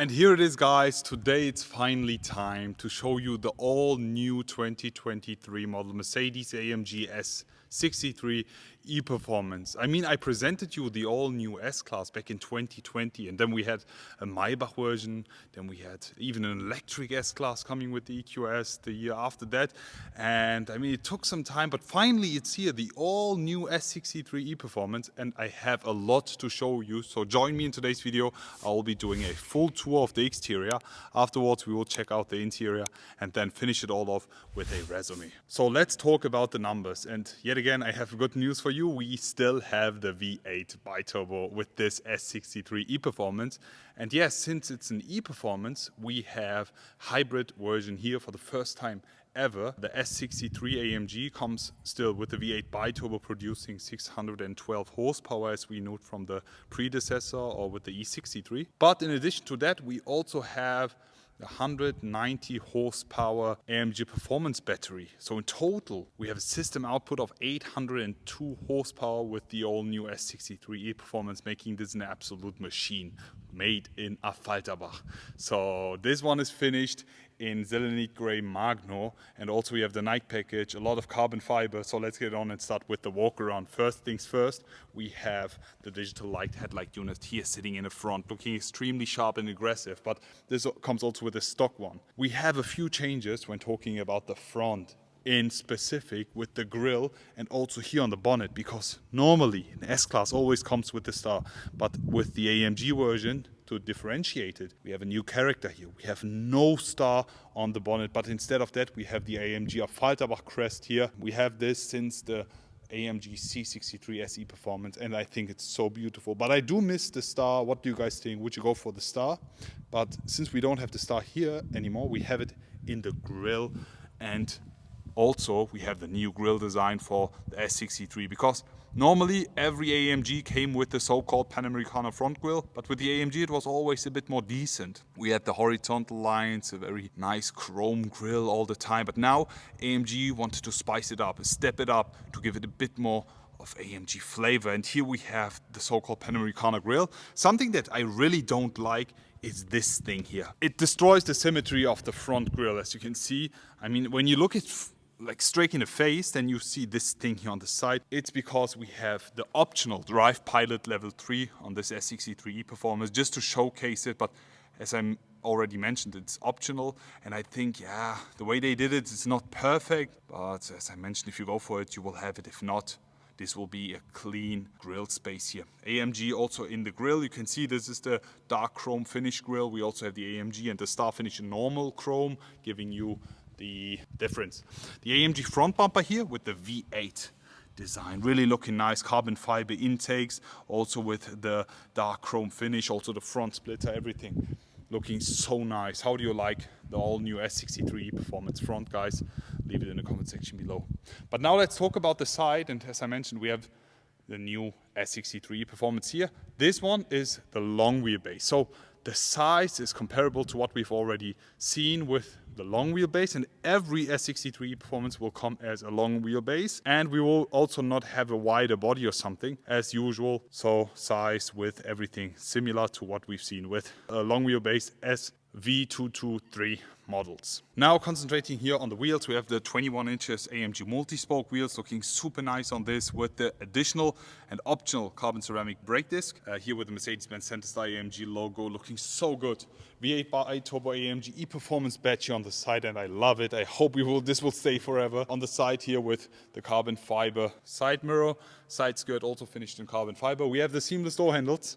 And here it is, guys. Today it's finally time to show you the all-new 2023 model Mercedes-AMG S63 E-Performance. I mean, I presented you the all-new S-Class back in 2020, and then we had a Maybach version, then we had even an electric S-Class coming with the EQS the year after that. And I mean, it took some time, but finally it's here, the all-new S63 E-Performance, and I have a lot to show you. So join me in today's video. I will be doing a full tour of the exterior. Afterwards, we will check out the interior and then finish it all off with a resume. So let's talk about the numbers. And yet again, I have good news for you. We still have the V8 biturbo with this S63 E-Performance. And yes, since it's an E-Performance, we have hybrid version here for the first time ever. The S63 AMG comes still with the V8 biturbo producing 612 horsepower, as we note from the predecessor or with the E63. But in addition to that, we also have the 190 horsepower AMG performance battery. So in total, we have a system output of 802 horsepower with the all new S63 E-Performance, making this an absolute machine made in Affalterbach. So this one is finished in selenite gray magno, and also we have the night package, a lot of carbon fiber. So let's get on and start with the walk around. First things first, we have the digital light headlight unit here sitting in the front, looking extremely sharp and aggressive, but this comes also with a stock one. We have a few changes when talking about the front in specific with the grille and also here on the bonnet, because normally an S-Class always comes with the star, but with the AMG version, to differentiate it, we have a new character here. We have no star on the bonnet, but instead of that we have the AMG Affalterbach crest here. We have this since the AMG C63 S E-Performance, and I think it's so beautiful. But I do miss the star. What do you guys think? Would you go for the star? But since we don't have the star here anymore, we have it in the grille, and also we have the new grille design for the S63, because normally every AMG came with the so-called Panamericana front grille, but with the AMG it was always a bit more decent. We had the horizontal lines, a very nice chrome grille all the time, but now AMG wanted to spice it up, step it up, to give it a bit more of AMG flavor. And here we have the so-called Panamericana grille. Something that I really don't like is this thing here. It destroys the symmetry of the front grille, as you can see. I mean, when you look at like straight in the face, then you see this thing here on the side. It's because we have the optional Drive Pilot Level 3 on this S63 E-Performance, just to showcase it. But as I already mentioned, it's optional, and I think, yeah, the way they did it is not perfect, but as I mentioned, if you go for it, you will have it. If not, this will be a clean grille space here. AMG also in the grille, you can see this is the dark chrome finish grille. We also have the AMG and the star finish in normal chrome, giving you the difference. The AMG front bumper here with the V8 design, really looking nice. Carbon fiber intakes, also with the dark chrome finish, also the front splitter, everything looking so nice. How do you like the all new S63 E-Performance front, guys? Leave it in the comment section below. But now let's talk about the side, and as I mentioned, we have the new S63 E-Performance here. This one is the long wheelbase. So the size is comparable to what we've already seen with the long wheelbase, and every S63 E-Performance will come as a long wheelbase, and we will also not have a wider body or something as usual. So size with everything similar to what we've seen with a long wheelbase V223 models. Now concentrating here on the wheels, we have the 21 inches AMG multi-spoke wheels, looking super nice on this with the additional and optional carbon ceramic brake disc. Here with the Mercedes Benz Center Star AMG logo, looking so good. V8 biturbo AMG E-Performance badge on the side, and I love it. I hope this will stay forever. On the side here with the carbon fiber side mirror, side skirt also finished in carbon fiber. We have the seamless door handles.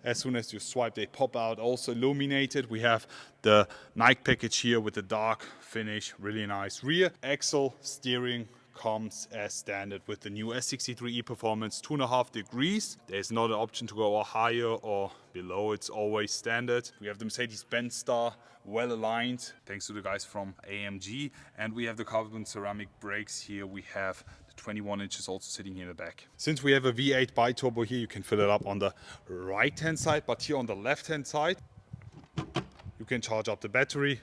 As soon as you swipe, they pop out, also illuminated. We have the night package here with the dark finish, really nice. Rear axle steering comes as standard with the new S63 E-Performance, 2.5 degrees. There's not an option to go higher or below, it's always standard. We have the Mercedes Benz star, well aligned, thanks to the guys from AMG. And we have the carbon ceramic brakes here. We have 21 inches also sitting here in the back. Since we have a V8 biturbo here, you can fill it up on the right hand side, but here on the left hand side you can charge up the battery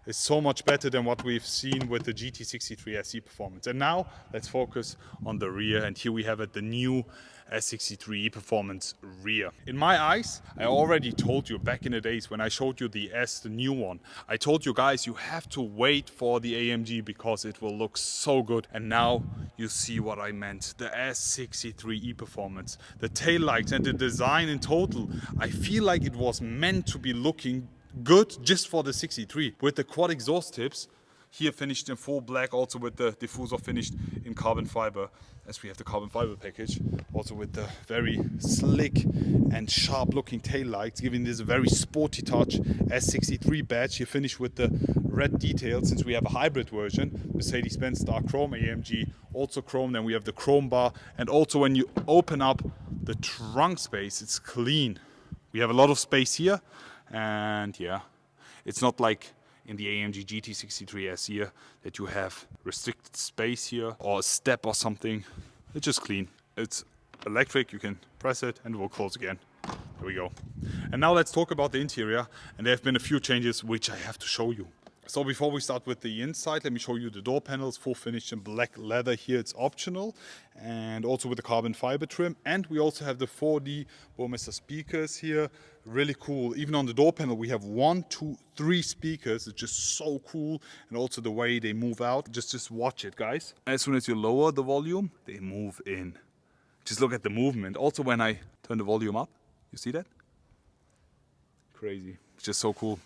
is so much better than what we've seen with the GT63 S E-Performance. And now let's focus on the rear, and here we have it, the new S63 E-Performance rear. In my eyes, I already told you back in the days when I showed you the S, the new one, I told you guys you have to wait for the AMG because it will look so good. And now you see what I meant. The S63 E-Performance, the tail lights and the design in total, I feel like it was meant to be looking good just for the 63 with the quad exhaust tips. Here finished in full black, also with the diffuser finished in carbon fiber, as we have the carbon fiber package. Also with the very slick and sharp looking tail lights, giving this a very sporty touch. S63 badge, here finished with the red details, since we have a hybrid version. Mercedes Benz dark chrome, AMG also chrome. Then we have the chrome bar, and also when you open up the trunk space, it's clean. We have a lot of space here, and yeah, it's not like in the AMG GT63 S here that you have restricted space here or a step or something. It's just clean. It's electric, you can press it and it will close again. There we go. And now let's talk about the interior, and there have been a few changes which I have to show you. So before we start with the inside, let me show you the door panels, full finished in black leather. Here it's optional, and also with the carbon fiber trim. And we also have the 4D Burmester speakers here, really cool. Even on the door panel we have 1, 2, 3 speakers. It's just so cool, and also the way they move out. Just watch it, guys. As soon as you lower the volume, they move in. Just look at the movement. Also when I turn the volume up, you see that? Crazy. It's just so cool.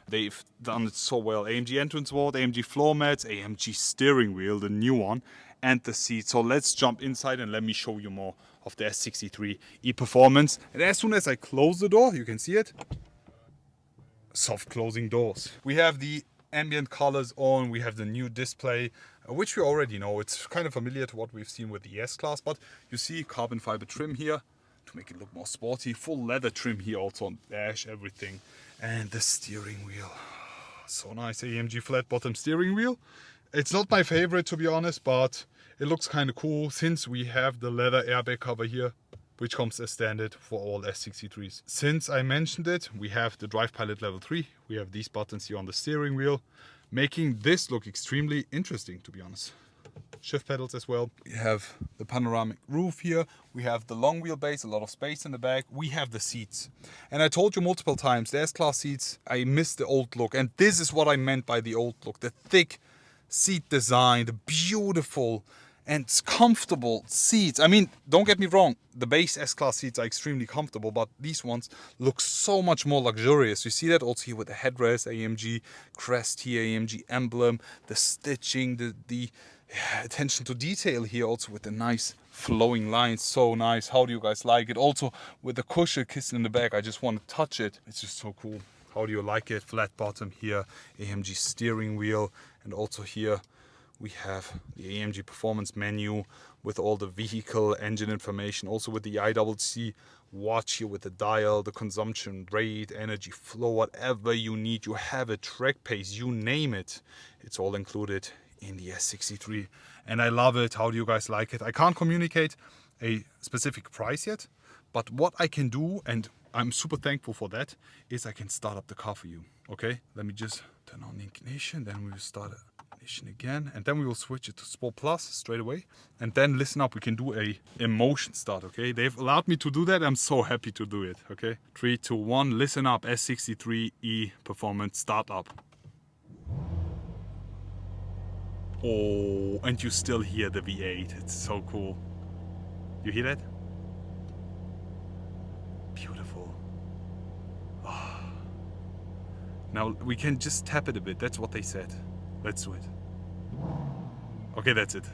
They've done it so well. AMG entrance wall, AMG floor mats, AMG steering wheel, the new one, and the seat. So let's jump inside and let me show you more of the S63 E-Performance. And as soon as I close the door, you can see it. Soft closing doors. We have the ambient colors on. We have the new display, which we already know. It's kind of familiar to what we've seen with the S-Class, but you see carbon fiber trim here to make it look more sporty. Full leather trim here also on dash, everything. And the steering wheel, so nice. AMG flat bottom steering wheel. It's not my favorite, to be honest, but it looks kind of cool since we have the leather airbag cover here, which comes as standard for all S63s. Since I mentioned it, we have the Drive Pilot level 3. We have these buttons here on the steering wheel, making this look extremely interesting, to be honest. Shift pedals as well. We have the panoramic roof here. We have the long wheelbase, a lot of space in the back. We have the seats. And I told you multiple times, the S-Class seats, I miss the old look. And this is what I meant by the old look. The thick seat design, the beautiful and comfortable seats. I mean, don't get me wrong, the base S-Class seats are extremely comfortable, but these ones look so much more luxurious. You see that also here with the headrest, AMG crest here, AMG emblem, the stitching, the attention to detail here, also with the nice flowing lines. So nice. How do you guys like it? Also with the cushion kissing in the back, I just want to touch it. It's just so cool. How do you like it? Flat bottom here, AMG steering wheel, and also here we have the AMG performance menu with all the vehicle engine information, also with the ICC watch here with the dial, the consumption rate, energy flow, whatever you need. You have a track pace, you name it. It's all included in the S63, and I love it. How do you guys like it? I can't communicate a specific price yet, but what I can do, and I'm super thankful for that, is I can start up the car for you. Okay, let me just turn on the ignition, then we will start ignition again, and then we will switch it to Sport Plus straight away. And then listen up, we can do a emotion start. Okay, they've allowed me to do that. I'm so happy to do it. Okay, 3, 2, 1, listen up. S63 E-Performance start up. Oh, and you still hear the V8. It's so cool. You hear that? Beautiful. Oh. Now we can just tap it a bit. That's what they said. Let's do it. Okay, that's it.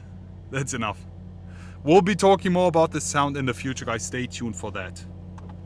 That's enough. We'll be talking more about the sound in the future, guys. Stay tuned for that.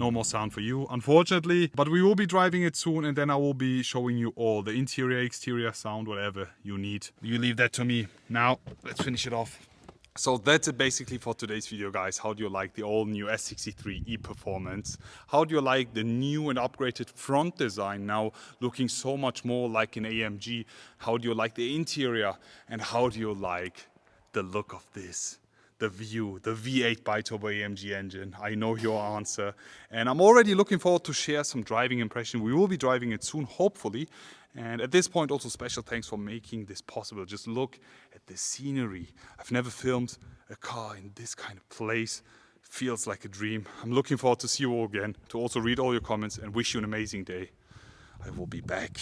No more sound for you, unfortunately, but we will be driving it soon, and then I will be showing you all the interior, exterior sound, whatever you need. You leave that to me. Now, let's finish it off. So that's it basically for today's video, guys. How do you like the all new S63 E-Performance? How do you like the new and upgraded front design, now looking so much more like an AMG? How do you like the interior? And how do you like the look of this? the view, the V8 biturbo AMG engine. I know your answer. And I'm already looking forward to share some driving impression. We will be driving it soon, hopefully. And at this point, also special thanks for making this possible. Just look at the scenery. I've never filmed a car in this kind of place. Feels like a dream. I'm looking forward to see you all again, to also read all your comments and wish you an amazing day. I will be back.